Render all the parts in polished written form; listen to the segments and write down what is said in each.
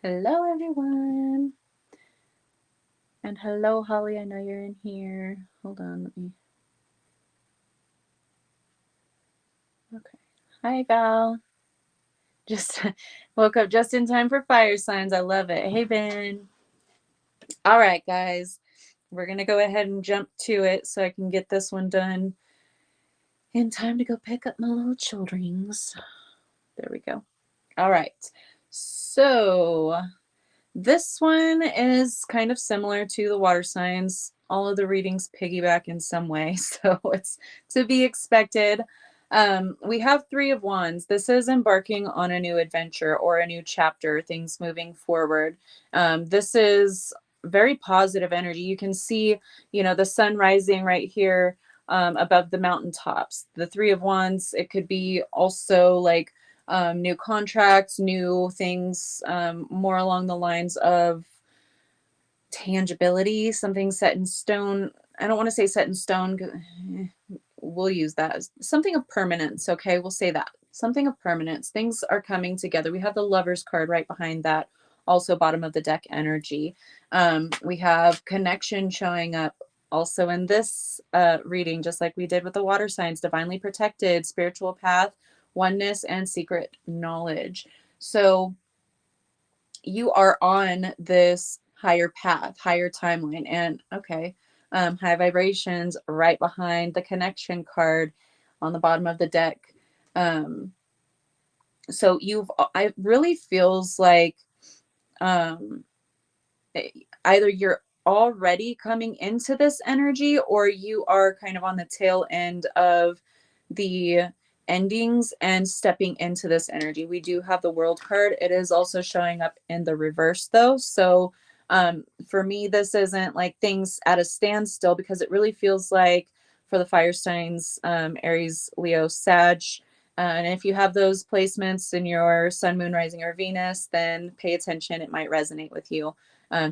Hello, everyone. And hello, Holly. I know you're in here. Hold on. Okay. Hi, Val. Just woke up just in time for fire signs. I love it. Hey, Ben. All right, guys. We're going to go ahead and jump to it so I can get this one done in time to go pick up my little children's. There we go. All right. So this one is kind of similar to the water signs. All of the readings piggyback in some way, so it's to be expected. We have Three of Wands. This is embarking on a new adventure or a new chapter, things moving forward. This is very positive energy. You can see, the sun rising right here above the mountaintops. The Three of Wands, it could be also like new contracts, new things, more along the lines of tangibility, something set in stone. I don't want to say set in stone. We'll use that as something of permanence. Okay, we'll say that. Something of permanence. Things are coming together. We have the Lovers card right behind that. Also, bottom of the deck energy. We have connection showing up also in this reading, just like we did with the water signs, divinely protected, spiritual path, oneness, and secret knowledge. So you are on this higher path, higher timeline, and okay, high vibrations right behind the connection card on the bottom of the deck. So I really feels like um, either you're already coming into this energy or you are kind of on the tail end of the endings and stepping into this energy. We do have the World card. It is also showing up in the reverse though. So for me, this isn't like things at a standstill because it really feels like for the fire signs, Aries, Leo, Sag. And if you have those placements in your sun, moon, rising, or Venus, then pay attention. It might resonate with you.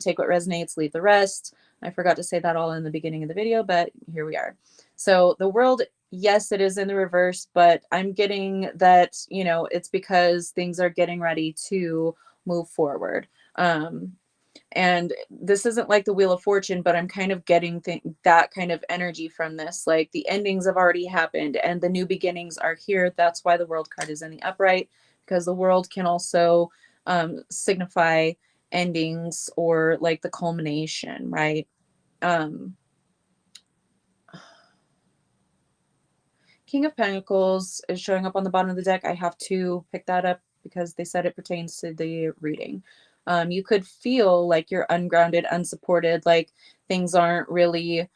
Take what resonates, leave the rest. I forgot to say that all in the beginning of the video, but here we are. So the world, yes, it is in the reverse, but I'm getting that, it's because things are getting ready to move forward. And this isn't like the Wheel of Fortune, but I'm kind of getting that kind of energy from this. Like the endings have already happened and the new beginnings are here. That's why the World card is in the upright, because the world can also signify endings or like the culmination, right? King of Pentacles is showing up on the bottom of the deck. I have to pick that up because they said it pertains to the reading. You could feel like you're ungrounded, unsupported, like things aren't really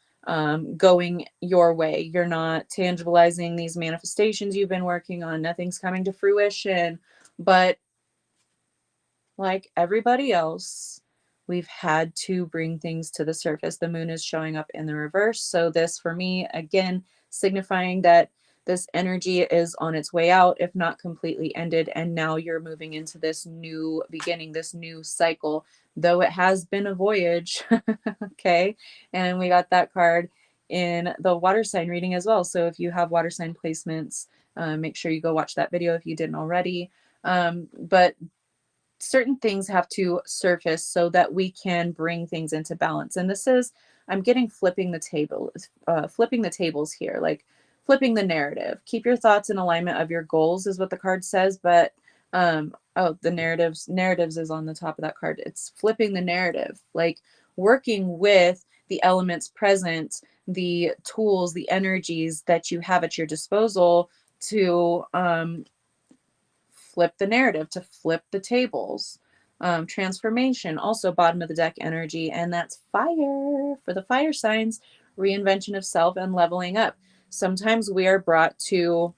going your way. You're not tangibilizing these manifestations you've been working on. Nothing's coming to fruition. But like everybody else, we've had to bring things to the surface. The moon is showing up in the reverse. So this for me, again, signifying that this energy is on its way out, if not completely ended. And now you're moving into this new beginning, this new cycle, though it has been a voyage. Okay. And we got that card in the water sign reading as well. So if you have water sign placements, make sure you go watch that video if you didn't already. But certain things have to surface so that we can bring things into balance. And this is, I'm getting flipping the tables here, like flipping the narrative. Keep your thoughts in alignment of your goals is what the card says. But the narratives is on the top of that card. It's flipping the narrative, like working with the elements present, the tools, the energies that you have at your disposal to flip the narrative, to flip the tables. Transformation, also bottom of the deck energy, and that's fire for the fire signs, reinvention of self and leveling up. Sometimes we are brought to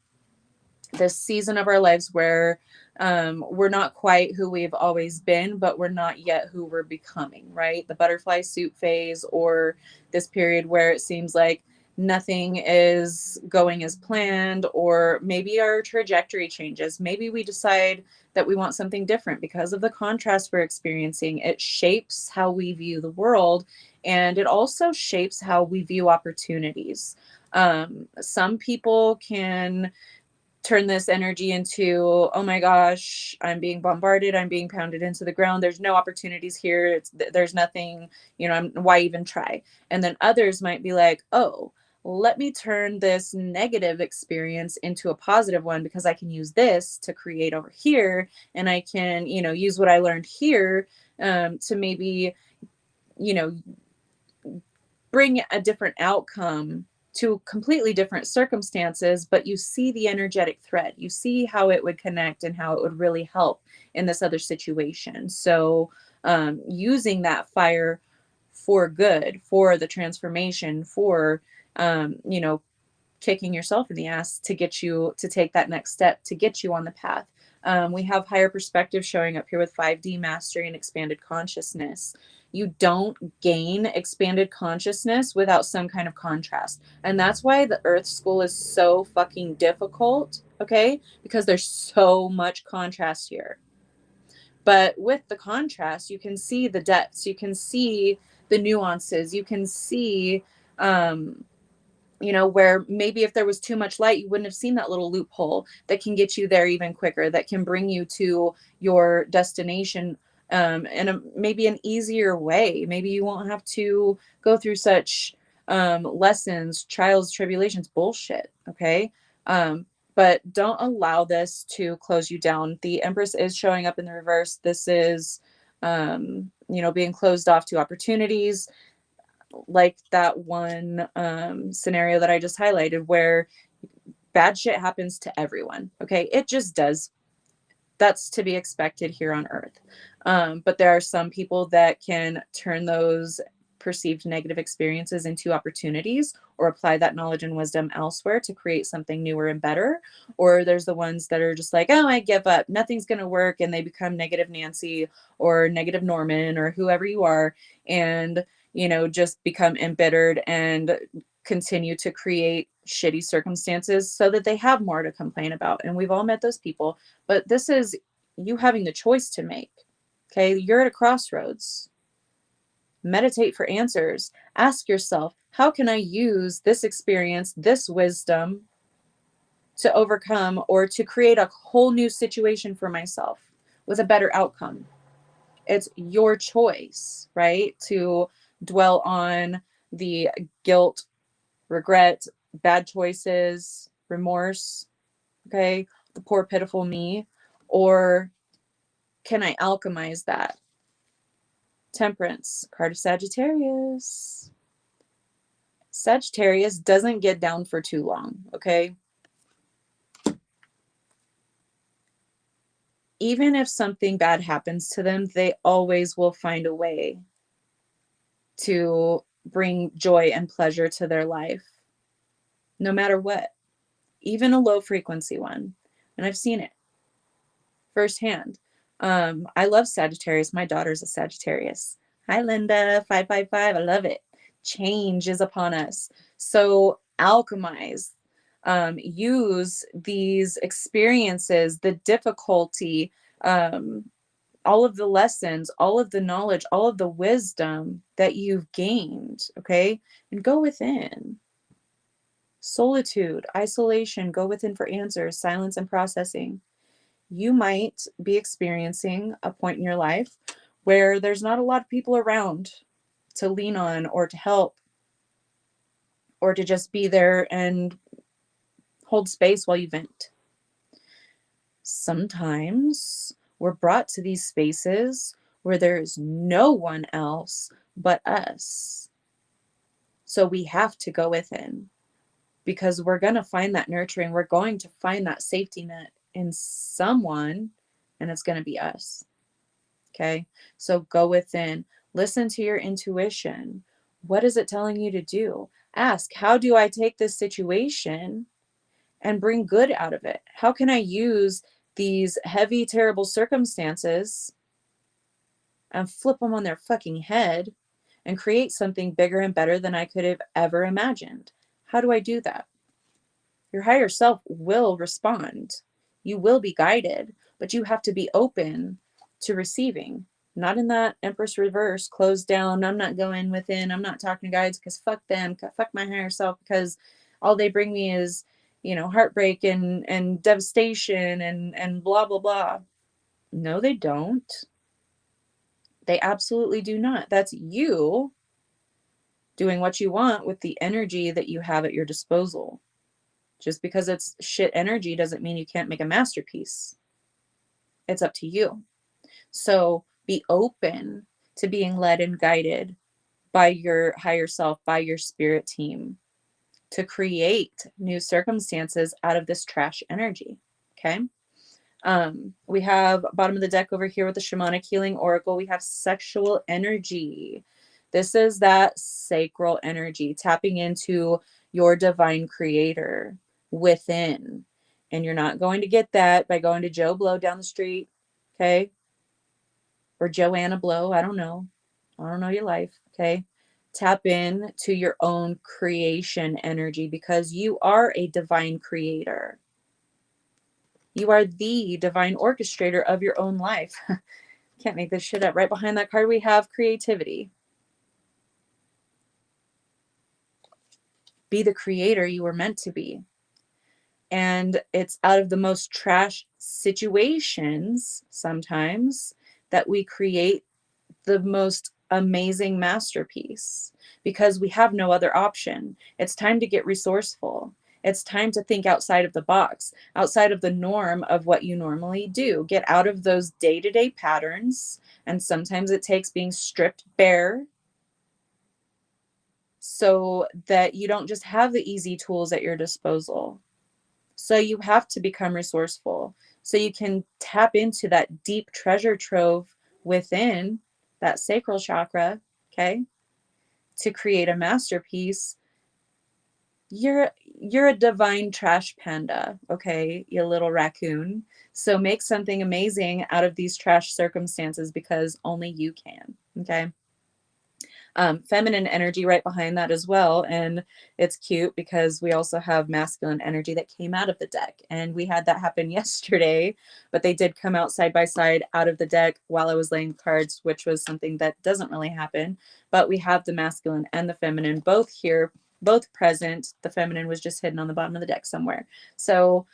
this season of our lives where we're not quite who we've always been, but we're not yet who we're becoming, right? The butterfly suit phase, or this period where it seems like nothing is going as planned, or maybe our trajectory changes. Maybe we decide that we want something different because of the contrast we're experiencing. It shapes how we view the world, and it also shapes how we view opportunities. Some people can turn this energy into, oh my gosh, I'm being bombarded, I'm being pounded into the ground, there's no opportunities here, there's nothing, why even try? And then others might be like, oh, let me turn this negative experience into a positive one, because I can use this to create over here, and I can, use what I learned here, to maybe, you know bring a different outcome to completely different circumstances, but you see the energetic thread. You see how it would connect and how it would really help in this other situation. So, using that fire for good, for the transformation, for, kicking yourself in the ass to get you to take that next step, to get you on the path. We have higher perspective showing up here with 5D mastery and expanded consciousness. You don't gain expanded consciousness without some kind of contrast. And that's why the Earth School is so fucking difficult, okay? Because there's so much contrast here. But with the contrast, you can see the depths, you can see the nuances, you can see, where maybe if there was too much light, you wouldn't have seen that little loophole that can get you there even quicker, that can bring you to your destination, in maybe an easier way. Maybe you won't have to go through such lessons, trials, tribulations, bullshit. Okay. But don't allow this to close you down. The Empress is showing up in the reverse. This is, being closed off to opportunities, like that one scenario that I just highlighted, where bad shit happens to everyone. Okay. It just does. That's to be expected here on Earth. But there are some people that can turn those perceived negative experiences into opportunities, or apply that knowledge and wisdom elsewhere to create something newer and better. Or there's the ones that are just like, oh, I give up, nothing's going to work. And they become negative Nancy or negative Norman or whoever you are. And, just become embittered and continue to create shitty circumstances so that they have more to complain about. And we've all met those people, but this is you having the choice to make. Okay. You're at a crossroads. Meditate for answers. Ask yourself, how can I use this experience, this wisdom, to overcome or to create a whole new situation for myself with a better outcome? It's your choice, right? To dwell on the guilt, regret, bad choices, remorse, okay, the poor, pitiful me, or can I alchemize that? Temperance, card of Sagittarius. Sagittarius doesn't get down for too long, okay? Even if something bad happens to them, they always will find a way to bring joy and pleasure to their life, no matter what, even a low frequency one. And I've seen it firsthand. I love Sagittarius. My daughter's a Sagittarius. Hi, Linda, 555. I love it. Change is upon us. So alchemize, use these experiences, the difficulty, all of the lessons, all of the knowledge, all of the wisdom that you've gained, okay? And go within. Solitude, isolation, go within for answers, silence and processing. You might be experiencing a point in your life where there's not a lot of people around to lean on or to help, or to just be there and hold space while you vent. Sometimes we're brought to these spaces where there is no one else but us. So we have to go within, because we're going to find that nurturing. We're going to find that safety net in someone, and it's going to be us. Okay. So go within, listen to your intuition. What is it telling you to do? Ask, how do I take this situation and bring good out of it? How can I use these heavy, terrible circumstances and flip them on their fucking head and create something bigger and better than I could have ever imagined? How do I do that? Your higher self will respond. You will be guided, but you have to be open to receiving. Not in that Empress reverse, closed down. I'm not going within. I'm not talking to guides because fuck them. Fuck my higher self, because all they bring me is heartbreak and devastation and blah blah blah. No, they don't. They absolutely do not. That's you doing what you want with the energy that you have at your disposal. Just because it's shit energy doesn't mean you can't make a masterpiece. It's up to you. So be open to being led and guided by your higher self, by your spirit team, to create new circumstances out of this trash energy. Okay. We have bottom of the deck over here with the shamanic healing oracle. We have sexual energy. This is that sacral energy, tapping into your divine creator within. And you're not going to get that by going to Joe Blow down the street. Okay. Or Joanna Blow. I don't know. I don't know your life. Okay. Tap in to your own creation energy because you are a divine creator. You are the divine orchestrator of your own life. Can't make this shit up. Right behind that card, we have creativity. Be the creator you were meant to be. And it's out of the most trash situations sometimes that we create the most amazing masterpiece because we have no other option. It's time to get resourceful. It's time to think outside of the box, outside of the norm of what you normally do. Get out of those day-to-day patterns. And sometimes it takes being stripped bare so that you don't just have the easy tools at your disposal. So you have to become resourceful so you can tap into that deep treasure trove within that sacral chakra, okay, to create a masterpiece. You're a divine trash panda, okay, you little raccoon. So make something amazing out of these trash circumstances because only you can, okay? Feminine energy right behind that as well. And it's cute because we also have masculine energy that came out of the deck. And we had that happen yesterday, but they did come out side by side out of the deck while I was laying cards, which was something that doesn't really happen. But we have the masculine and the feminine both here, both present. The feminine was just hidden on the bottom of the deck somewhere. So,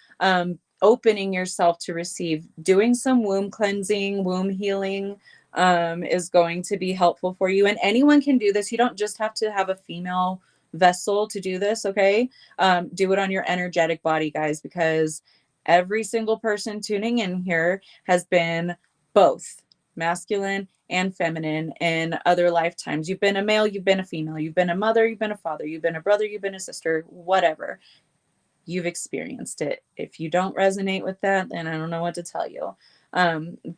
opening yourself to receive, doing some womb cleansing, womb healing, is going to be helpful for you. And anyone can do this. You don't just have to have a female vessel to do this, okay? Do it on your energetic body, guys, because every single person tuning in here has been both masculine and feminine in other lifetimes. You've been a male, you've been a female, you've been a mother, you've been a father, you've been a brother, you've been a sister, whatever. You've experienced it. If you don't resonate with that, then I don't know what to tell you.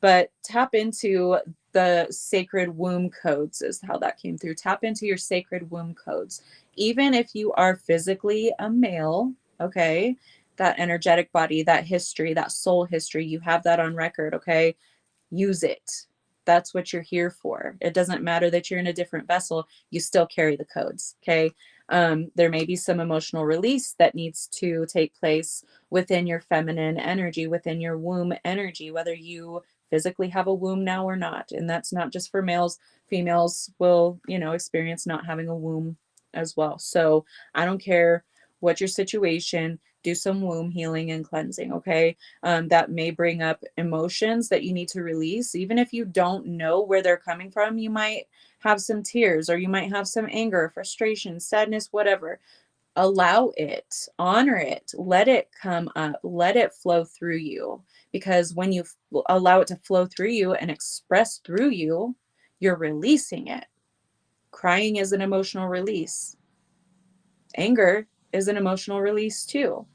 But tap into the sacred womb codes is how that came through. Tap into your sacred womb codes. Even if you are physically a male, okay, that energetic body, that history, that soul history, you have that on record, okay? Use it. That's what you're here for. It doesn't matter that you're in a different vessel, you still carry the codes, okay? There may be some emotional release that needs to take place within your feminine energy, within your womb energy, whether you physically have a womb now or not. And that's not just for males. Females will, experience not having a womb as well. So I don't care what your situation, do some womb healing and cleansing, okay? That may bring up emotions that you need to release. Even if you don't know where they're coming from, you might have some tears or you might have some anger, frustration, sadness, whatever. Allow it, honor it, let it come up, let it flow through you. Because when you allow it to flow through you and express through you, you're releasing it. Crying is an emotional release. Anger is an emotional release too.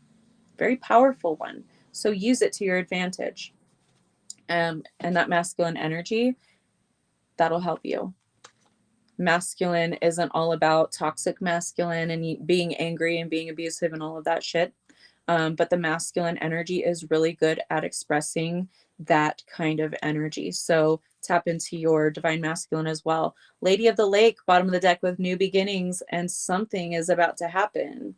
Very powerful one. So use it to your advantage. And that masculine energy, that'll help you. Masculine isn't all about toxic masculine and being angry and being abusive and all of that shit. But the masculine energy is really good at expressing that kind of energy. So tap into your divine masculine as well. Lady of the Lake, bottom of the deck with new beginnings, and something is about to happen.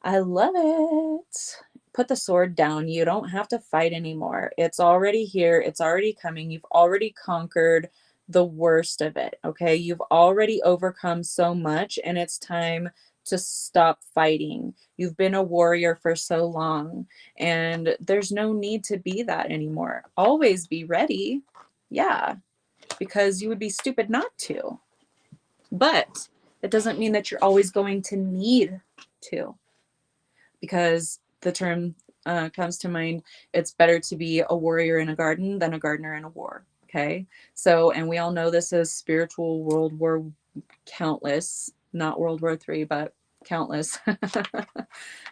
I love it. Put the sword down. You don't have to fight anymore. It's already here. It's already coming. You've already conquered the worst of it. Okay. You've already overcome so much, and it's time to stop fighting. You've been a warrior for so long, and there's no need to be that anymore. Always be ready. Yeah, because you would be stupid not to. But it doesn't mean that you're always going to need to, because the term comes to mind, it's better to be a warrior in a garden than a gardener in a war. Okay. So, and we all know this is spiritual World War countless, not World War III, but countless,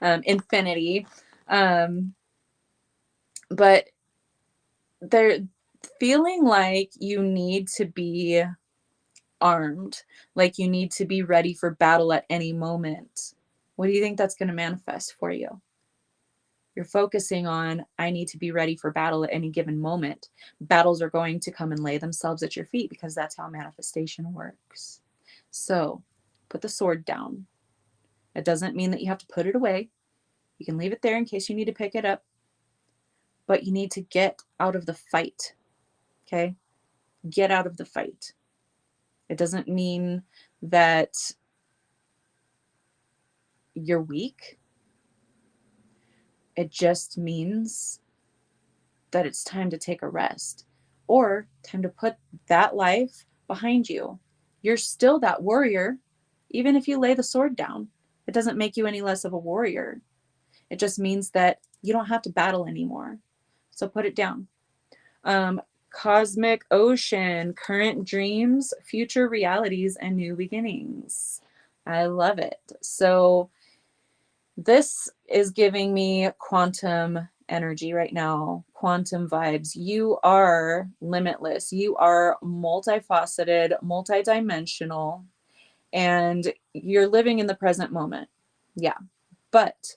infinity. But they're feeling like you need to be armed, like you need to be ready for battle at any moment. What do you think that's going to manifest for you? You're focusing on, I need to be ready for battle at any given moment. Battles are going to come and lay themselves at your feet, because that's how manifestation works. So put the sword down. It doesn't mean that you have to put it away. You can leave it there in case you need to pick it up, but you need to get out of the fight. Okay? Get out of the fight. It doesn't mean that you're weak. It just means that it's time to take a rest, or time to put that life behind you. You're still that warrior, even if you lay the sword down. It doesn't make you any less of a warrior. It just means that you don't have to battle anymore. So put it down. Cosmic ocean, current dreams, future realities, and new beginnings. I love it. So this is giving me quantum energy right now, quantum vibes. You are limitless. You are multifaceted, multidimensional, and you're living in the present moment. Yeah. But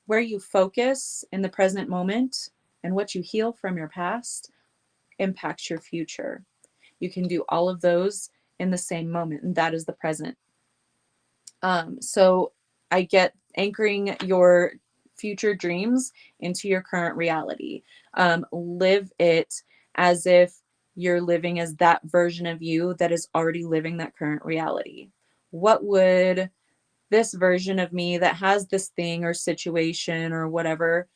where you focus in the present moment and what you heal from your past impacts your future. You can do all of those in the same moment, and that is the present. So I get anchoring your future dreams into your current reality. Live it as if you're living as that version of you that is already living that current reality. What would this version of me that has this thing or situation or whatever,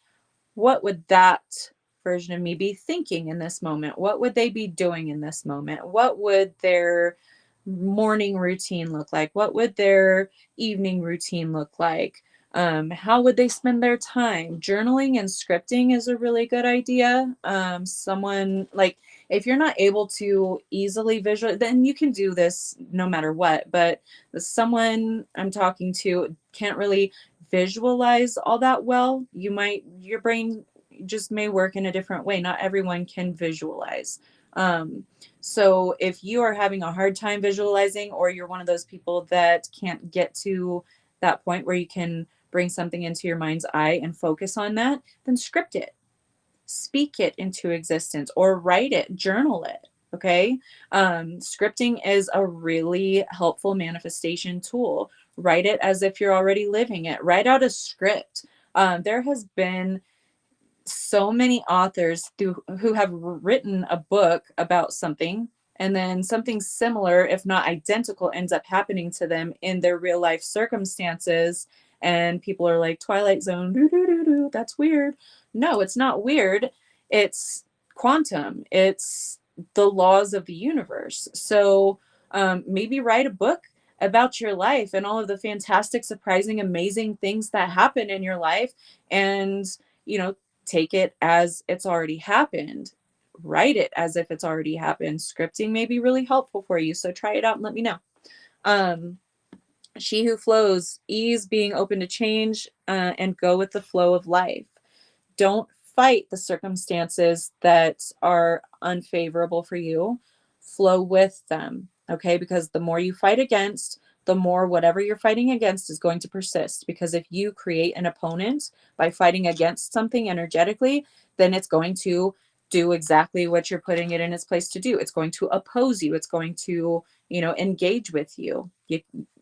what would that version of me be thinking in this moment? What would they be doing in this moment? What would their morning routine look like? What would their evening routine look like? How would they spend their time? Journaling and scripting is a really good idea. Someone like, if you're not able to easily visualize, then you can do this no matter what. But someone I'm talking to can't really visualize all that well. Your brain just may work in a different way. Not everyone can visualize. So if you are having a hard time visualizing, or you're one of those people that can't get to that point where you can bring something into your mind's eye and focus on that, then script it, speak it into existence, or write it, journal it. Okay. Scripting is a really helpful manifestation tool. Write it as if you're already living it. Write out a script. There has been so many authors who have written a book about something, and then something similar, if not identical, ends up happening to them in their real life circumstances. And people are like, Twilight Zone, doo, doo, doo, doo, that's weird. No, it's not weird. It's quantum. It's the laws of the universe. So maybe write a book about your life and all of the fantastic, surprising, amazing things that happen in your life. And, you know, take it as it's already happened. Write it as if it's already happened. Scripting may be really helpful for you. So try it out and let me know. She who flows, ease, being open to change, and go with the flow of life. Don't fight the circumstances that are unfavorable for you. Flow with them, okay? Because the more you fight against, the more whatever you're fighting against is going to persist. Because if you create an opponent by fighting against something energetically, then it's going to do exactly what you're putting it in its place to do. It's going to oppose you. It's going to, engage with you.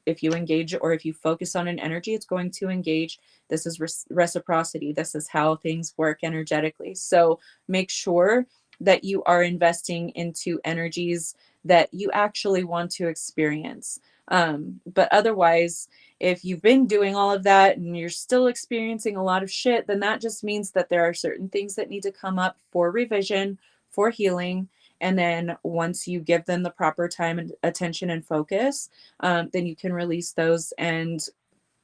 If you engage, or if you focus on an energy, it's going to engage. This is reciprocity. This is how things work energetically. So make sure that you are investing into energies that you actually want to experience. But otherwise, if you've been doing all of that and you're still experiencing a lot of shit, then that just means that there are certain things that need to come up for revision, for healing. And then once you give them the proper time and attention and focus, then you can release those and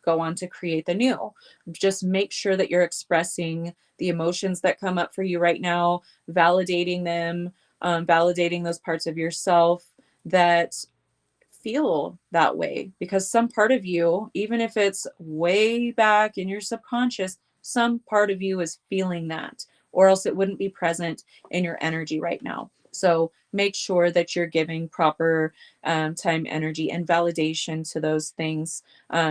go on to create the new. Just make sure that you're expressing the emotions that come up for you right now, validating them, validating those parts of yourself that feel that way, because some part of you, even if it's way back in your subconscious, some part of you is feeling that, or else it wouldn't be present in your energy right now. So make sure that you're giving proper time, energy, and validation to those things.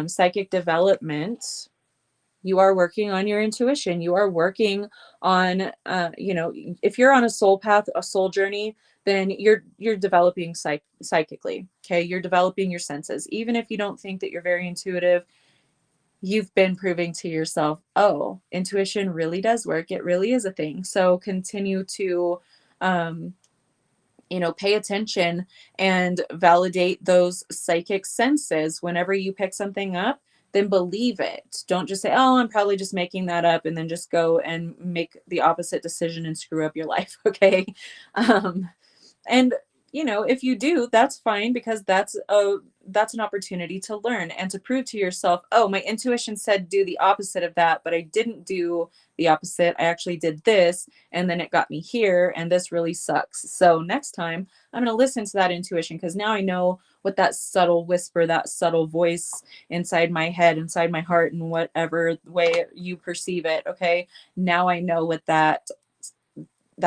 Psychic development, you are working on your intuition. You are working on, if you're on a soul path, a soul journey, then you're developing psychically. Okay, you're developing your senses. Even if you don't think that you're very intuitive, you've been proving to yourself, oh, intuition really does work. It really is a thing. So continue to, pay attention and validate those psychic senses. Whenever you pick something up, then believe it. Don't just say, oh, I'm probably just making that up, and then just go and make the opposite decision and screw up your life. Okay. Um, and if you do, that's fine, because that's an opportunity to learn and to prove to yourself, oh, my intuition said do the opposite of that, but I didn't do the opposite. I actually did this, and then it got me here, and this really sucks. So next time I'm going to listen to that intuition, because now I know what that subtle whisper, that subtle voice inside my head, inside my heart, in whatever way you perceive it. Okay. Now I know what that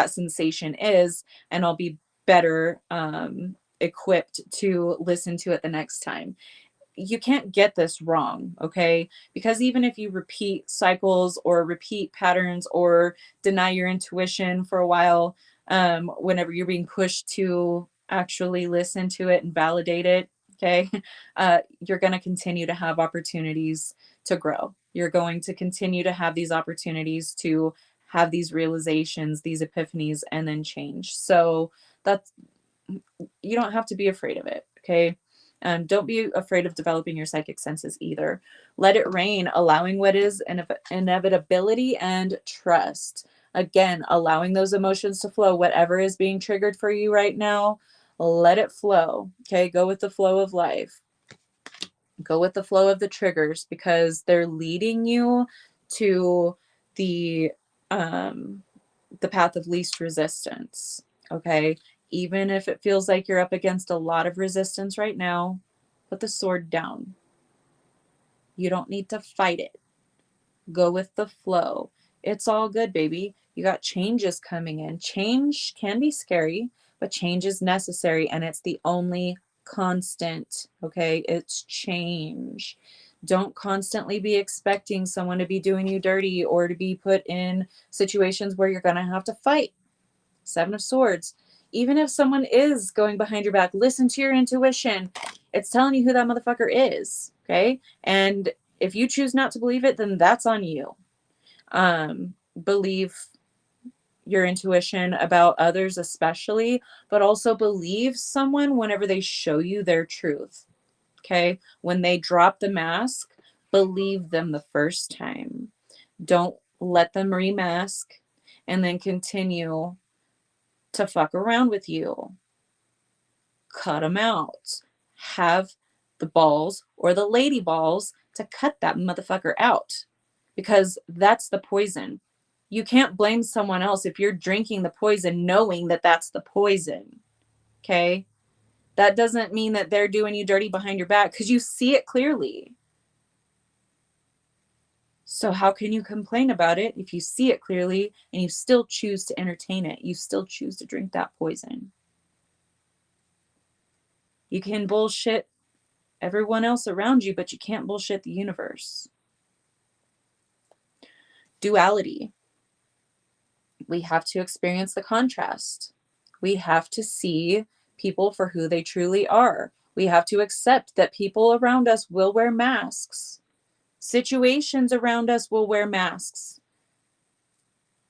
sensation is, and I'll be better equipped to listen to it the next time. You can't get this wrong, okay? Because even if you repeat cycles or repeat patterns or deny your intuition for a while, whenever you're being pushed to actually listen to it and validate it, okay, you're going to continue to have opportunities to grow. You're going to continue to have these opportunities to have these realizations, these epiphanies, and then change. So that's, you don't have to be afraid of it, okay? Don't be afraid of developing your psychic senses either. Let it rain, allowing what is an inevitability, and trust. Again, allowing those emotions to flow. Whatever is being triggered for you right now, let it flow. Okay, go with the flow of life. Go with the flow of the triggers, because they're leading you to the path of least resistance. Okay, even if it feels like you're up against a lot of resistance right now, put the sword down. You don't need to fight it. Go with the flow. It's all good, baby. You got changes coming in. Change can be scary, but change is necessary, and it's the only constant. Okay, it's change. Don't constantly be expecting someone to be doing you dirty or to be put in situations where you're going to have to fight. Seven of Swords. Even if someone is going behind your back, listen to your intuition. It's telling you who that motherfucker is. Okay. And if you choose not to believe it, then that's on you. Believe your intuition about others, especially, but also believe someone whenever they show you their truth. Okay. When they drop the mask, believe them the first time. Don't let them remask and then continue to fuck around with you. Cut them out. Have the balls or the lady balls to cut that motherfucker out, because that's the poison. You can't blame someone else if you're drinking the poison knowing that that's the poison. Okay? That doesn't mean that they're doing you dirty behind your back, because you see it clearly. So how can you complain about it if you see it clearly and you still choose to entertain it? You still choose to drink that poison. You can bullshit everyone else around you, but you can't bullshit the universe. Duality. We have to experience the contrast. We have to see people for who they truly are. We have to accept that people around us will wear masks. Situations around us will wear masks.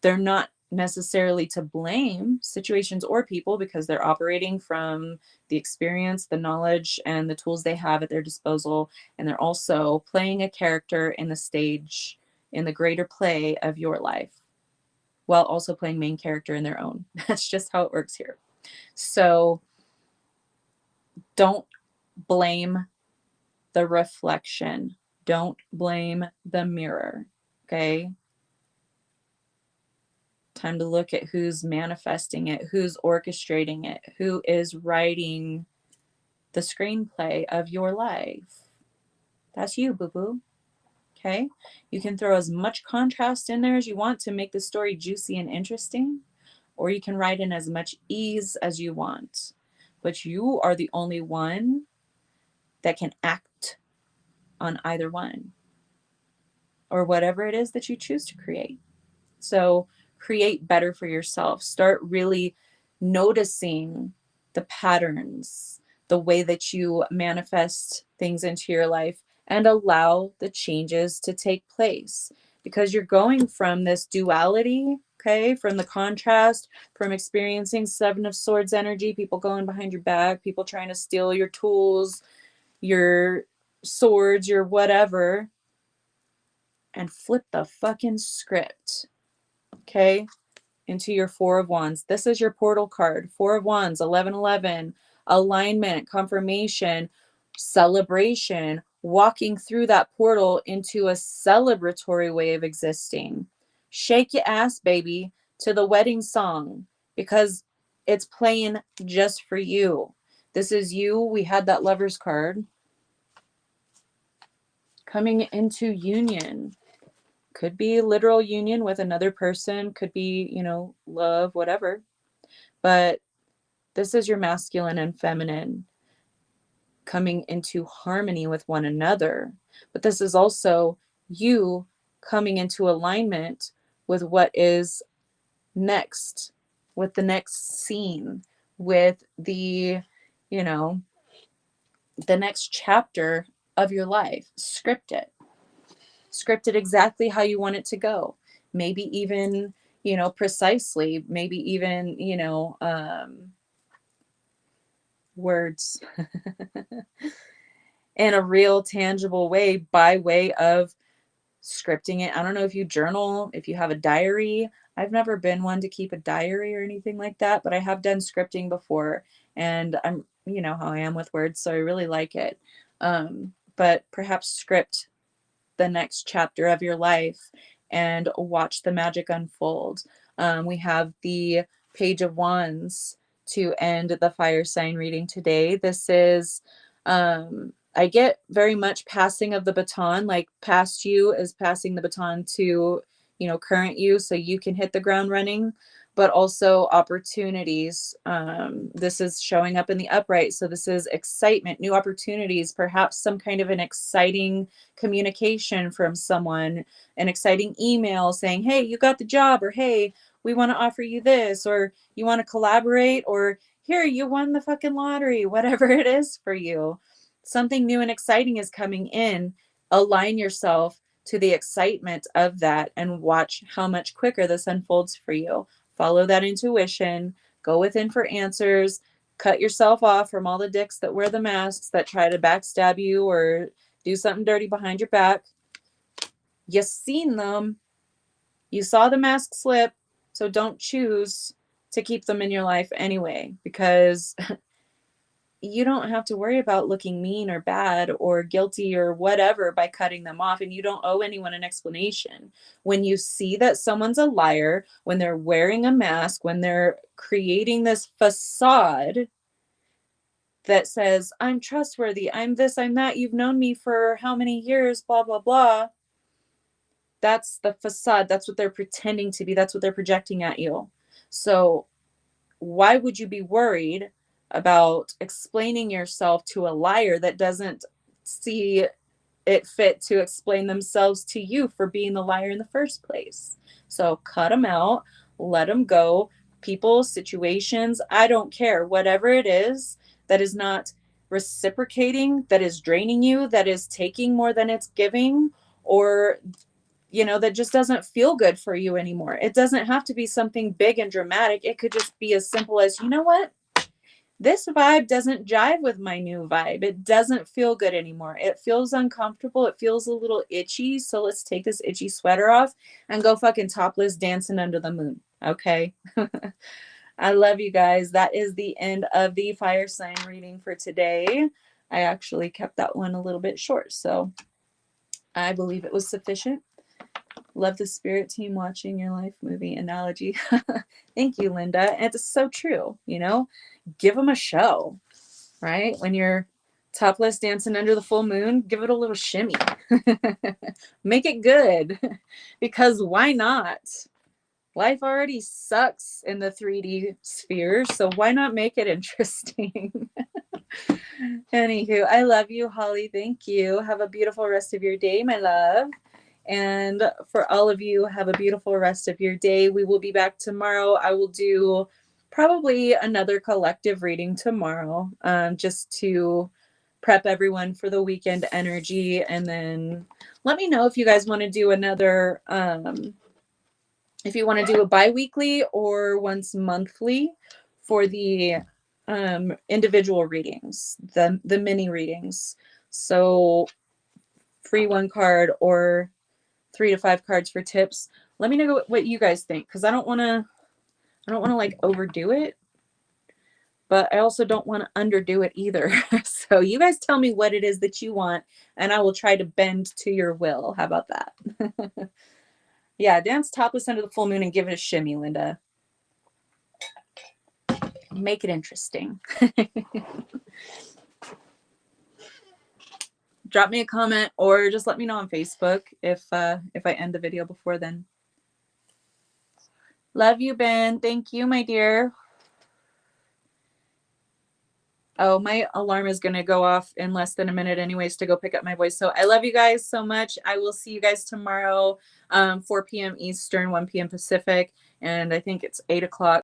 They're not necessarily to blame situations or people because they're operating from the experience, the knowledge, and the tools they have at their disposal. And they're also playing a character in the stage, in the greater play of your life, while also playing main character in their own. That's just how it works here. So don't blame the reflection. Don't blame the mirror. Okay. Time to look at who's manifesting it, who's orchestrating it, who is writing the screenplay of your life. That's you, boo boo. Okay. You can throw as much contrast in there as you want to make the story juicy and interesting, or you can write in as much ease as you want. But you are the only one that can act on either one, or whatever it is that you choose to create. So create better for yourself. Start really noticing the patterns, the way that you manifest things into your life, and allow the changes to take place, because you're going from this duality, okay, from the contrast, from experiencing Seven of Swords energy, people going behind your back, people trying to steal your tools, your swords, your whatever, and flip the fucking script, okay, into your Four of Wands. This is your portal card. Four of Wands, 1111, alignment, confirmation, celebration, walking through that portal into a celebratory way of existing. Shake your ass, baby, to the wedding song, because it's playing just for you. This is you. We had that Lover's card. Coming into union. Could be literal union with another person, could be, love, whatever. But this is your masculine and feminine coming into harmony with one another. But this is also you coming into alignment with what is next, with the next scene, with the, the next chapter of your life. Script it. Script it exactly how you want it to go. Maybe even, precisely, maybe even, words in a real tangible way, by way of scripting it. I don't know if you journal, if you have a diary. I've never been one to keep a diary or anything like that, but I have done scripting before, and I'm, how I am with words, so I really like it. But perhaps script the next chapter of your life and watch the magic unfold. We have the Page of Wands to end the fire sign reading today. This is, I get very much passing of the baton, like past you is passing the baton to, current you, so you can hit the ground running, but also opportunities. This is showing up in the upright. So this is excitement, new opportunities, perhaps some kind of an exciting communication from someone, an exciting email saying, hey, you got the job, or hey, we want to offer you this, or you want to collaborate, or here, you won the fucking lottery, whatever it is for you. Something new and exciting is coming in. Align yourself to the excitement of that and watch how much quicker this unfolds for you. Follow that intuition, go within for answers, cut yourself off from all the dicks that wear the masks that try to backstab you or do something dirty behind your back. You seen them. You saw the mask slip, so don't choose to keep them in your life anyway, because you don't have to worry about looking mean or bad or guilty or whatever by cutting them off, and you don't owe anyone an explanation. When you see that someone's a liar, when they're wearing a mask, when they're creating this facade that says, I'm trustworthy, I'm this, I'm that, you've known me for how many years, blah, blah, blah. That's the facade. That's what they're pretending to be. That's what they're projecting at you. So why would you be worried about explaining yourself to a liar that doesn't see it fit to explain themselves to you for being the liar in the first place? So cut them out, let them go. People, situations, I don't care. Whatever it is that is not reciprocating, that is draining you, that is taking more than it's giving, or you know, that just doesn't feel good for you anymore. It doesn't have to be something big and dramatic. It could just be as simple as, you know what? This vibe doesn't jive with my new vibe. It doesn't feel good anymore. It feels uncomfortable. It feels a little itchy. So let's take this itchy sweater off and go fucking topless dancing under the moon. Okay. I love you guys. That is the end of the fire sign reading for today. I actually kept that one a little bit short, so I believe it was sufficient. Love the spirit team watching your life movie analogy. Thank you, Linda. And it's so true, you know, give them a show, right? When you're topless dancing under the full moon, give it a little shimmy. Make it good, because why not? Life already sucks in the 3D sphere, so why not make it interesting? Anywho, I love you, Holly. Thank you. Have a beautiful rest of your day, my love. And for all of you, have a beautiful rest of your day. We will be back tomorrow. I will do probably another collective reading tomorrow, just to prep everyone for the weekend energy. And then let me know if you guys want to do another, if you want to do a bi-weekly or once monthly for the individual readings, the mini readings. So free 1 card or 3 to 5 cards for tips. Let me know what you guys think, because I don't want to like overdo it, but I also don't want to underdo it either. So you guys tell me what it is that you want, and I will try to bend to your will. How about that? Yeah, dance topless under the full moon and give it a shimmy, Linda. Make it interesting. Drop me a comment or just let me know on Facebook if I end the video before then. Love you, Ben. Thank you, my dear. Oh, my alarm is going to go off in less than a minute anyways to go pick up my boys. So I love you guys so much. I will see you guys tomorrow, 4 p.m. Eastern, 1 p.m. Pacific. And I think it's 8 o'clock